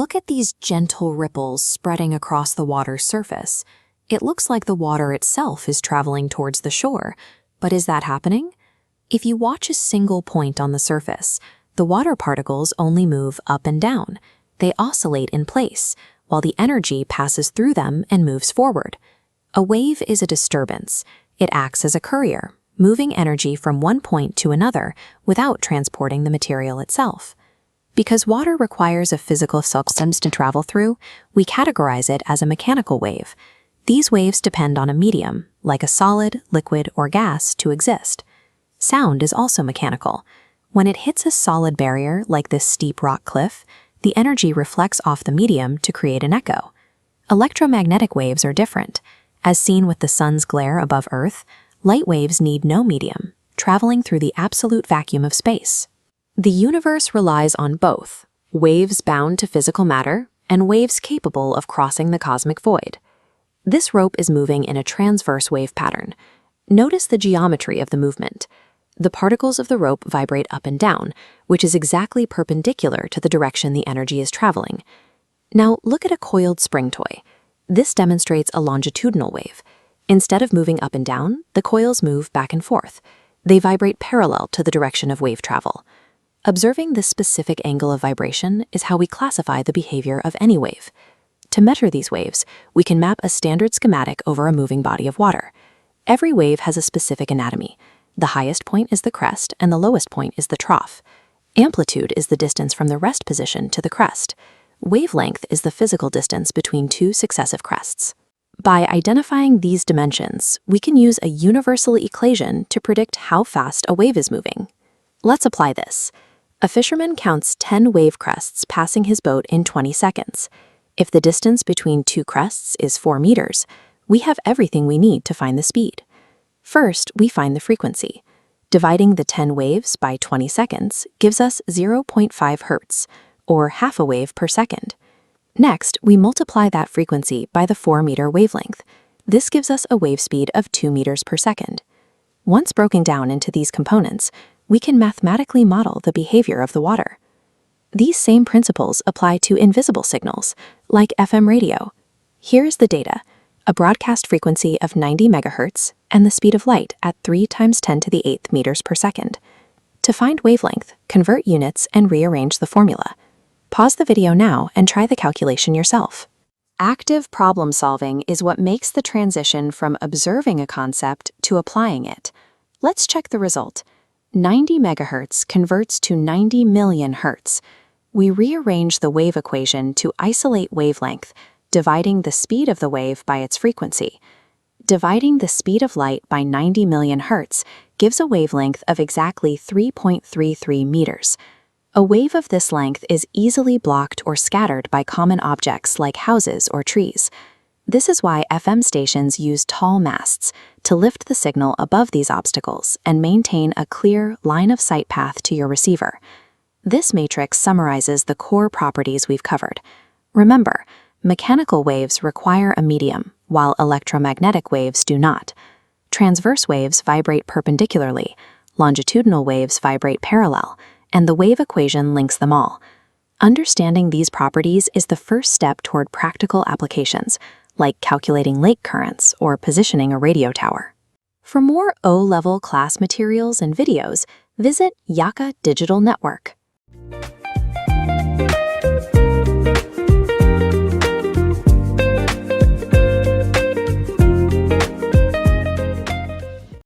Look at these gentle ripples spreading across the water's surface. It looks like the water itself is traveling towards the shore, but is that happening? If you watch a single point on the surface, the water particles only move up and down. They oscillate in place, while the energy passes through them and moves forward. A wave is a disturbance. It acts as a courier, moving energy from one point to another without transporting the material itself. Because water requires a physical substance to travel through, we categorize it as a mechanical wave. These waves depend on a medium, like a solid, liquid, or gas, to exist. Sound is also mechanical. When it hits a solid barrier, like this steep rock cliff, the energy reflects off the medium to create an echo. Electromagnetic waves are different. As seen with the sun's glare above Earth, light waves need no medium, traveling through the absolute vacuum of space. The universe relies on both, waves bound to physical matter and waves capable of crossing the cosmic void. This rope is moving in a transverse wave pattern. Notice the geometry of the movement. The particles of the rope vibrate up and down, which is exactly perpendicular to the direction the energy is traveling. Now look at a coiled spring toy. This demonstrates a longitudinal wave. Instead of moving up and down, the coils move back and forth. They vibrate parallel to the direction of wave travel. Observing this specific angle of vibration is how we classify the behavior of any wave. To measure these waves, we can map a standard schematic over a moving body of water. Every wave has a specific anatomy. The highest point is the crest and the lowest point is the trough. Amplitude is the distance from the rest position to the crest. Wavelength is the physical distance between two successive crests. By identifying these dimensions, we can use a universal equation to predict how fast a wave is moving. Let's apply this. A fisherman counts 10 wave crests passing his boat in 20 seconds. If the distance between two crests is 4 meters, we have everything we need to find the speed. First, we find the frequency. Dividing the 10 waves by 20 seconds gives us 0.5 hertz, or half a wave per second. Next, we multiply that frequency by the 4-meter wavelength. This gives us a wave speed of 2 meters per second. Once broken down into these components, we can mathematically model the behavior of the water. These same principles apply to invisible signals, like FM radio. Here is the data: a broadcast frequency of 90 megahertz and the speed of light at 3 × 10⁸ meters per second. To find wavelength, convert units and rearrange the formula. Pause the video now and try the calculation yourself. Active problem solving is what makes the transition from observing a concept to applying it. Let's check the result. 90 megahertz converts to 90 million hertz. We rearrange the wave equation to isolate wavelength, dividing the speed of the wave by its frequency. Dividing the speed of light by 90 million hertz gives a wavelength of exactly 3.33 meters. A wave of this length is easily blocked or scattered by common objects like houses or trees. This is why FM stations use tall masts to lift the signal above these obstacles and maintain a clear line-of-sight path to your receiver. This matrix summarizes the core properties we've covered. Remember, mechanical waves require a medium, while electromagnetic waves do not. Transverse waves vibrate perpendicularly, longitudinal waves vibrate parallel, and the wave equation links them all. Understanding these properties is the first step toward practical applications, like calculating lake currents or positioning a radio tower. For more O-level class materials and videos, visit Yaka Digital Network.